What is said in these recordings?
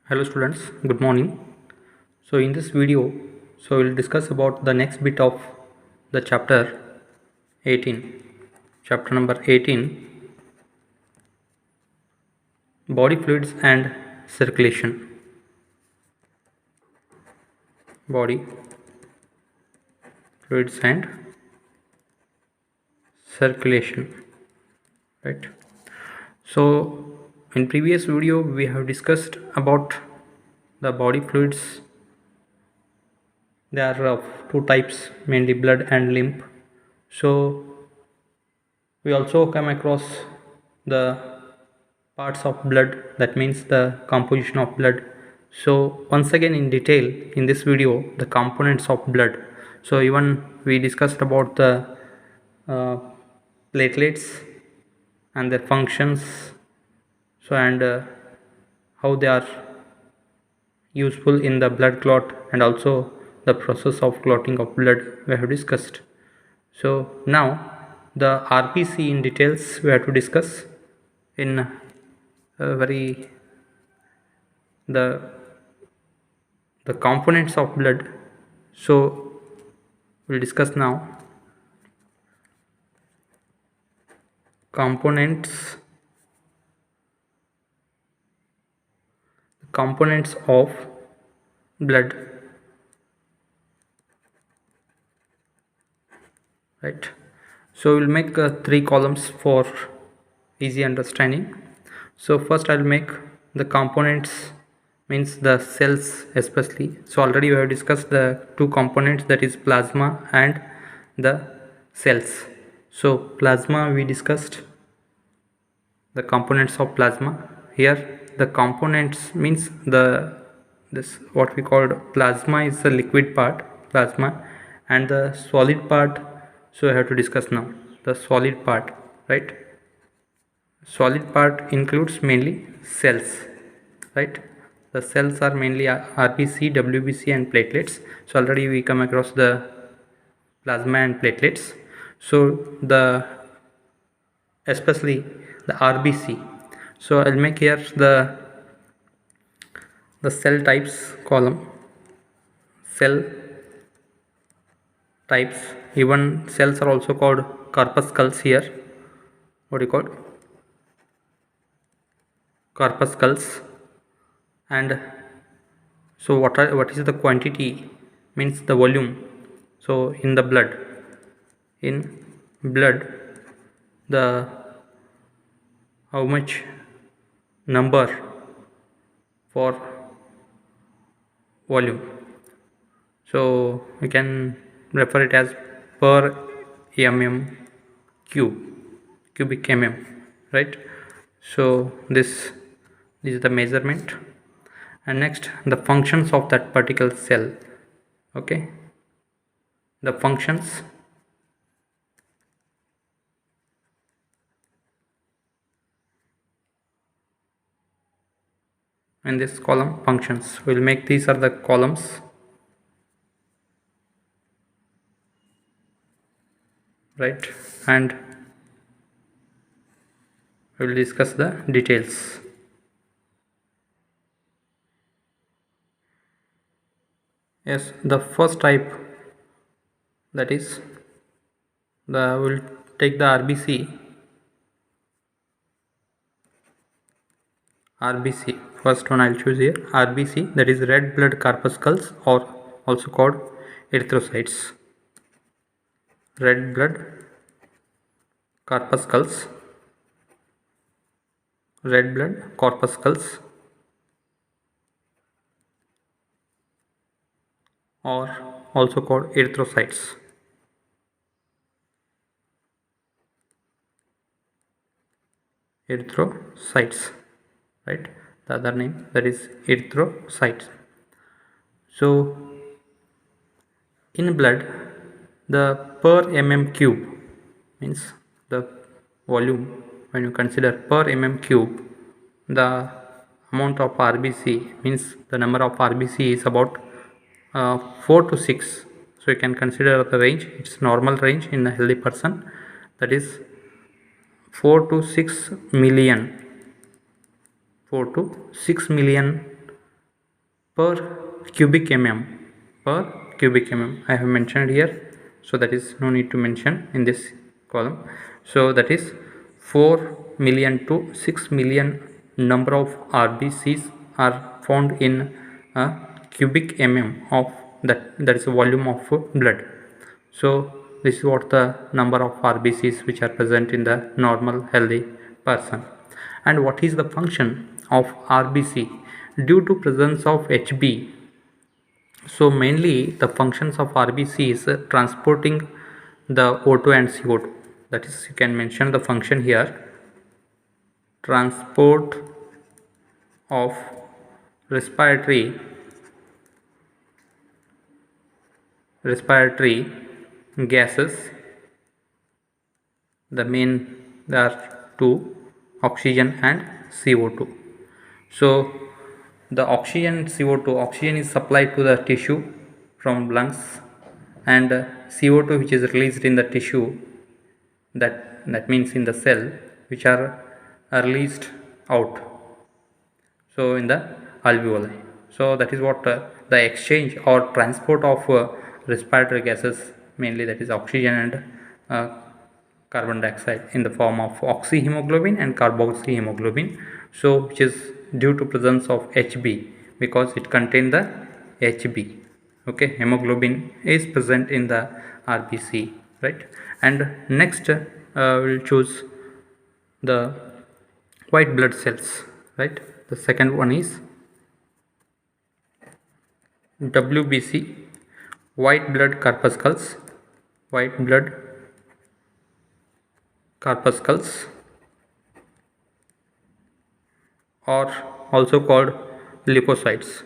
Hello students, good morning. So in this video, we'll discuss about the next bit of the chapter 18. Chapter number 18, body fluids and circulation. Body fluids and circulation, right? So in previous video we have discussed about the body fluids. There are of two types, mainly blood and lymph. So we also come across the parts of blood, that means the composition of blood. So once again in detail in this video the components of blood. So even we discussed about the uh, platelets and their functions, so and how they are useful in the blood clot, and also the process of clotting of blood we have discussed. So now the RBC in details we have to discuss in very the components of blood. So we'll discuss now components of blood, right? So we'll make three columns for easy understanding. So first I'll make the components, means the cells especially. So already we have discussed the two components, that is plasma and the cells. So plasma we discussed the components of plasma. Here the components means this what we called plasma is the liquid part, plasma, and the solid part. So I have to discuss now the solid part, right? Solid part includes mainly cells, right? The cells are mainly RBC, WBC and platelets. So already we come across the plasma and platelets. So the especially the RBC. So I'll make here the cell types column. Cell types, even cells are also called corpuscles here. What do you call corpuscles? And so what is the quantity, means the volume. So in the blood, the how much number for volume. So we can refer it as per cubic mm, right? So this is the measurement. And next the functions of that particular cell. Okay, the functions. And this column functions, we'll make these are the columns, right? And we will discuss the details. Yes, the first type, that is we'll take the RBC. First one I'll choose here, RBC, that is red blood corpuscles, or also called erythrocytes. Red blood corpuscles, or also called erythrocytes. Right? The other name, that is erythrocytes. So in blood, the per mm cube, means the volume, when you consider per mm cube, the amount of RBC, means the number of RBC is about 4 to 6. So you can consider the range, it's normal range in a healthy person, that is 4 to 6 million per cubic mm. Per cubic mm I have mentioned here, so that is no need to mention in this column. So that is 4 million to 6 million number of RBCs are found in a cubic mm of that is a volume of blood. So this is what the number of RBCs which are present in the normal healthy person. And what is the function of RBC due to presence of HB? So mainly the functions of RBC is transporting the O2 and CO2. That is, you can mention the function here: transport of respiratory gases. The main, there are two: oxygen and CO2. So the oxygen, CO2, oxygen is supplied to the tissue from lungs, and CO2 which is released in the tissue, that means in the cell, which are released out, so in the alveoli. So that is what the exchange or transport of respiratory gases, mainly that is oxygen and carbon dioxide, in the form of oxyhemoglobin and carboxyhemoglobin, so which is due to presence of HB, because it contains the HB. Okay, hemoglobin is present in the RBC, right? And next we'll choose the white blood cells, right? The second one is WBC, white blood corpuscles. White blood corpuscles, or also called leukocytes.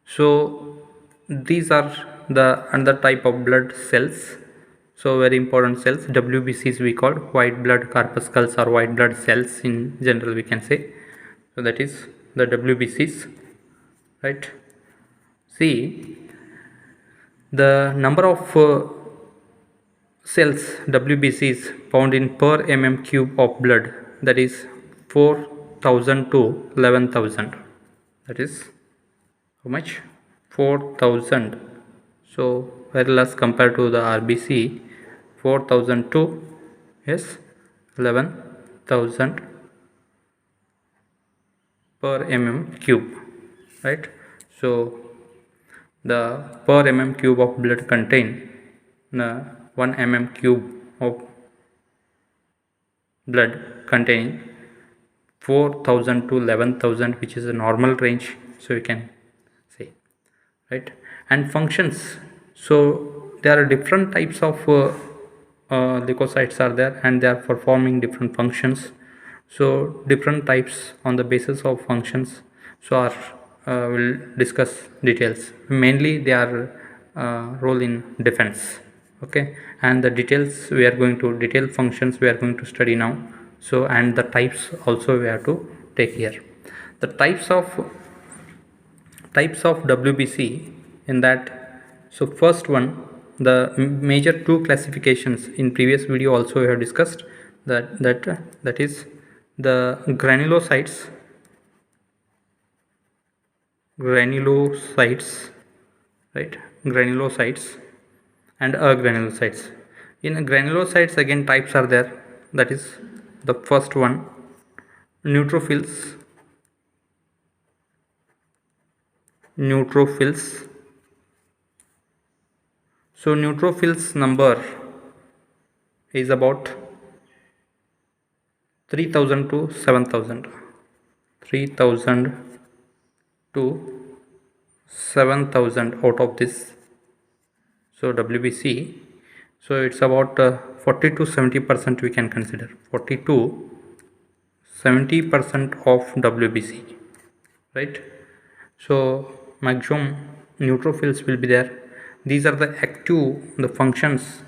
So these are the another type of blood cells. So very important cells. WBCs we call white blood corpuscles or white blood cells in general, we can say. So that is the WBCs, right? See, the number of cells WBCs found in per mm cube of blood, that is 4,000 to 11,000. That is how much? 4,000. So very less compared to the RBC. 4,000 to, yes, 11,000 per mm cube, right? So the per mm cube of blood contain 1 mm cube of blood containing 4,000 to 11,000, which is a normal range, so you can say, right? And functions, so there are different types of leukocytes are there, and they are performing different functions. So different types on the basis of functions, so are we'll discuss details. Mainly they are role in defense. Okay, and the details we are going to, detail functions we are going to study now. So, and the types also we have to take here. The types of WBC in that. So first one, the major two classifications in previous video also we have discussed, that is the granulocytes, right? Granulocytes and agranulocytes. In granulocytes, again types are there. That is the first one, neutrophils. So neutrophils number is about 3,000 to 7,000. 3,000 to 7,000 out of this. So WBC, so it's about 40 to 70% we can consider. 40 to 70% of WBC, right? So maximum neutrophils will be there. These are the active, the functions.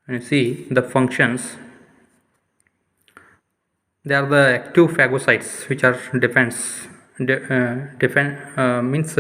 And you see the functions, they are the active phagocytes which are means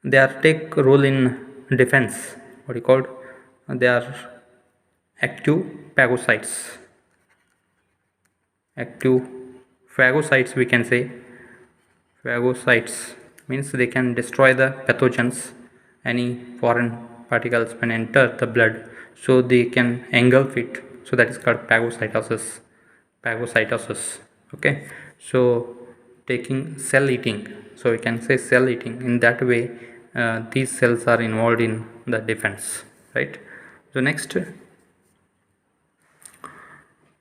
they are take role in defense. What you called, they are active phagocytes. Active phagocytes, we can say. Phagocytes means they can destroy the pathogens, any foreign particles when enter the blood, so they can engulf it. So that is called phagocytosis. Phagocytosis. Okay. So taking cell eating, so we can say cell eating. In that way, these cells are involved in the defense, right? So next,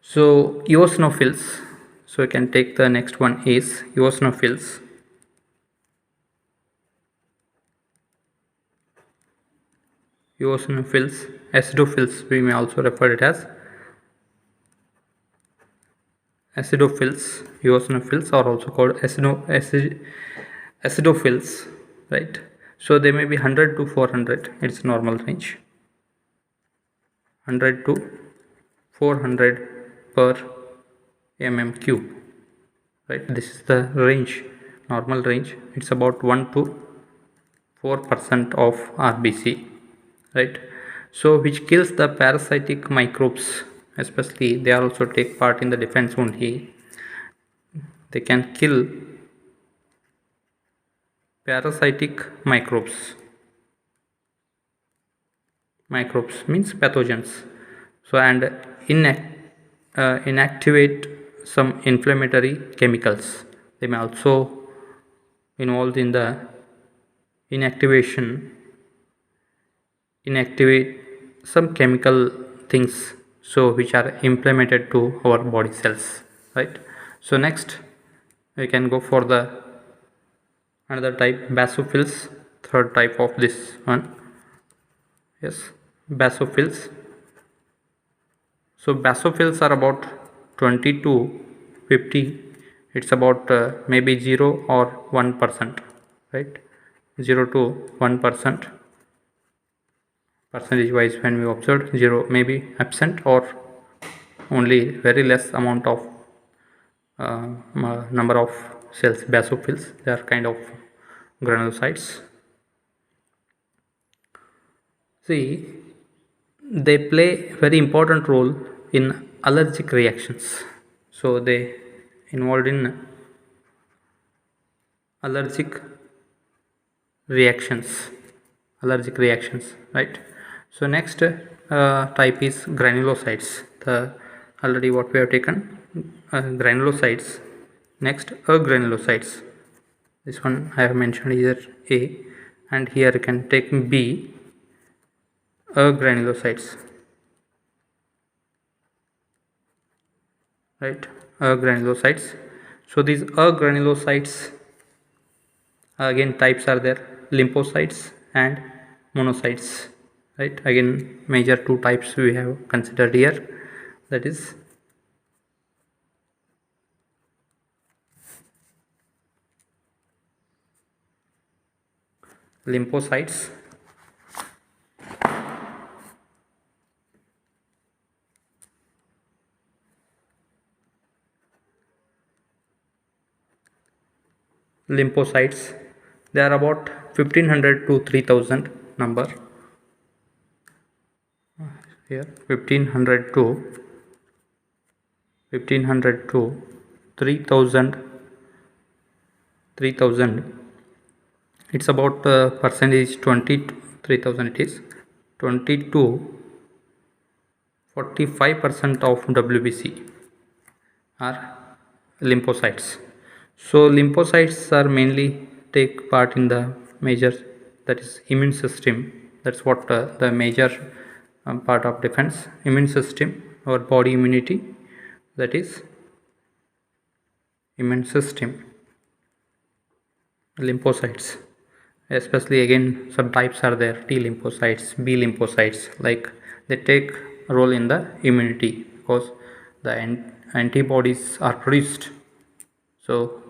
so eosinophils. So we can take the next one is eosinophils. Eosinophils, acidophils, we may also refer it as acidophils. Eosinophils are also called acidophils, right? So they may be 100 to 400, it's normal range. 100 to 400 per mm cube, right? This is the range, normal range. It's about 1 to 4% of RBC, right? So which kills the parasitic microbes, especially they also take part in the defense only. They can kill parasitic microbes. Microbes means pathogens. So and inactivate some inflammatory chemicals. They may also involved in the inactivate some chemical things, so which are implemented to our body cells, right? So next we can go for the another type, basophils, third type of this one. Yes, basophils. So basophils are about 20 to 50. It's about maybe 0 or 1%, right? 0 to 1% percentage wise. When we observed, 0 may be absent or only very less amount of number of cells. Basophils, they are kind of granulocytes. See, they play very important role in allergic reactions. So they involved in allergic reactions, right? So next type is granulocytes. The already what we have taken, granulocytes. Next, agranulocytes. This one I have mentioned here A, and here you can take B, agranulocytes, right? Agranulocytes. So these agranulocytes, again types are there, lymphocytes and monocytes, right? Again major two types we have considered here, that is lymphocytes lymphocytes. They are about 1500 to 3000 number here. 1500 to 3000. It's about percentage 20 to 3000. It is 20 to 45% of WBC are lymphocytes. So lymphocytes are mainly take part in the major, that is immune system. That's what the major part of defense, immune system, our body immunity, that is immune system. Lymphocytes, especially again some types are there, T lymphocytes, B lymphocytes, like they take role in the immunity because the antibodies are produced, so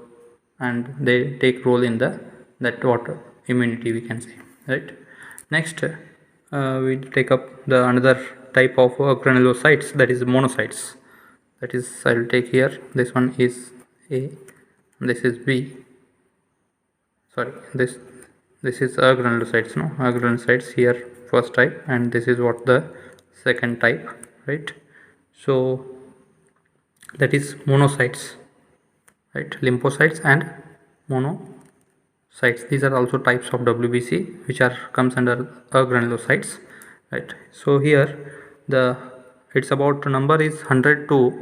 and they take role in the that what immunity we can say, right? Next we take up the another type of granulocytes, that is monocytes. That is, I will take here, this one is A, this is B, sorry, this is agranulocytes, no, agranulocytes here first type, and this is what the second type, right? So that is monocytes, right? Lymphocytes and monocytes, these are also types of WBC which are comes under granulocytes, right? So here the it's about number is 100 to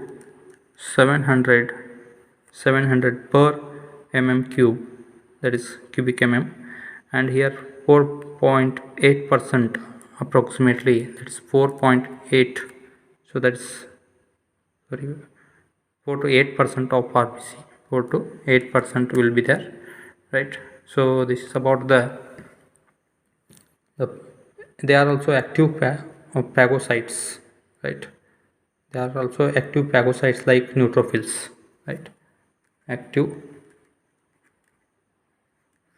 700 per mm cube, that is cubic mm, and here 4.8% approximately, that is 4.8, so that is sorry 4 to 8% of RBC, 4 to 8% will be there, right? So this is about the they are also active phagocytes, right? They are also active phagocytes like neutrophils, right? Active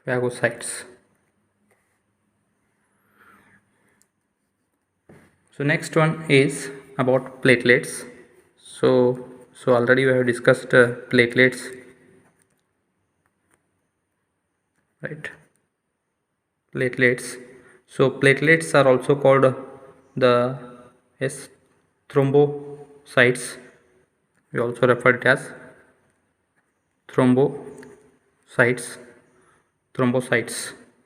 phagocytes. So next one is about platelets. So already we have discussed platelets, right? Platelets. So platelets are also called the yes, thrombocytes. We also refer it as thrombocytes,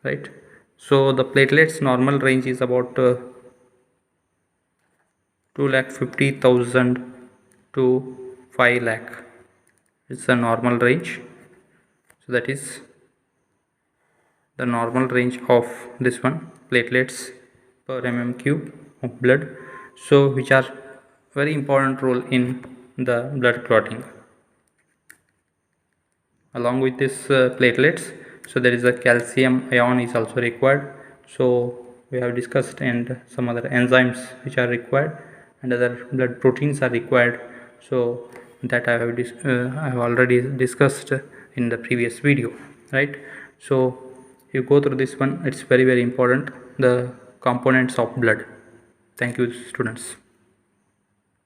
right? So the platelets normal range is about 2,50,000 to 5 lakh. It's a normal range. So that is the normal range of this one, platelets per mm cube of blood, so which are very important role in the blood clotting. Along with this platelets, so there is a calcium ion is also required, so we have discussed, and some other enzymes which are required and other blood proteins are required, so that I have already discussed in the previous video, right? So you go through this one, it's very important, the components of blood. Thank you, students.